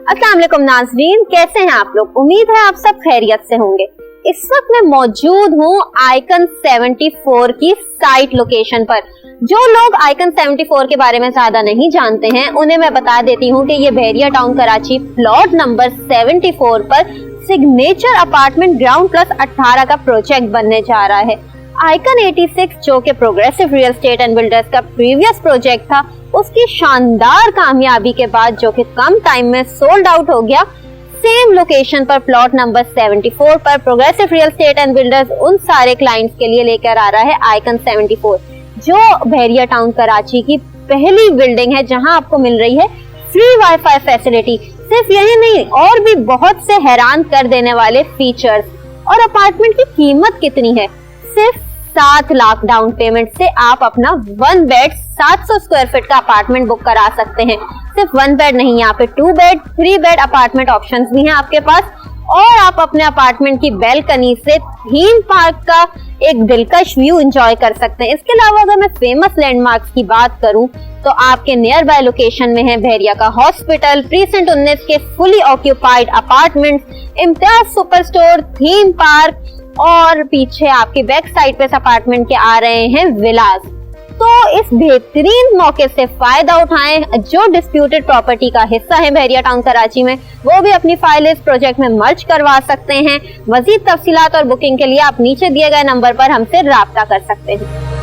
अस्सलाम वालेकुम नाज़रीन, कैसे हैं आप लोग। उम्मीद है आप सब खैरियत से होंगे। इस वक्त मैं मौजूद हूँ आइकन 74 की साइट लोकेशन पर। जो लोग आइकन 74 के बारे में ज्यादा नहीं जानते हैं उन्हें मैं बता देती हूँ कि ये बहरिया टाउन कराची प्लॉट नंबर 74 पर सिग्नेचर अपार्टमेंट ग्राउंड प्लस 18 का प्रोजेक्ट बनने जा रहा है। आइकन 86 जो कि progressive real estate and builders का प्रीवियस प्रोजेक्ट था, उसकी शानदार कामयाबी के बाद जो कि कम टाइम में सोल्ड आउट हो गया, सेम लोकेशन पर प्लॉट नंबर 74 पर progressive real estate and builders उन सारे क्लाइंट्स के लिए लेकर आ रहा है आइकन 74, जो बहरिया टाउन कराची की पहली बिल्डिंग है जहां आपको मिल रही है फ्री वाईफाई फैसिलिटी। सिर्फ यही नहीं, और भी बहुत से हैरान कर देने वाले फीचर्स। और अपार्टमेंट की कीमत कितनी है, सिर्फ 7 लाख डाउन पेमेंट से आप अपना 1 बेड 700 स्क्वायर फीट का अपार्टमेंट बुक करा सकते हैं। सिर्फ 1 बेड नहीं, यहाँ पे 2 बेड 3 बेड अपार्टमेंट ऑप्शंस भी हैं आपके पास। और आप अपने अपार्टमेंट की बैल्कनी से थीम पार्क का एक दिलकश व्यू एंजॉय कर सकते हैं। इसके अलावा अगर मैं फेमस लैंडमार्क्स की बात करूं तो आपके नियर बाय लोकेशन में है बहरिया का हॉस्पिटल, प्रीसेंट 19 के fully occupied apartments, Imtiaz super store, theme park, और पीछे आपकी बैक साइड पे इस अपार्टमेंट के आ रहे हैं विलास। तो इस बेहतरीन मौके से फायदा उठाएं। जो डिस्प्यूटेड प्रॉपर्टी का हिस्सा है बहरिया टाउन कराची में, वो भी अपनी फाइल इस प्रोजेक्ट में मर्ज करवा सकते हैं। मजीद तफसीलात और बुकिंग के लिए आप नीचे दिए गए नंबर पर हमसे राब्ता कर सकते हैं।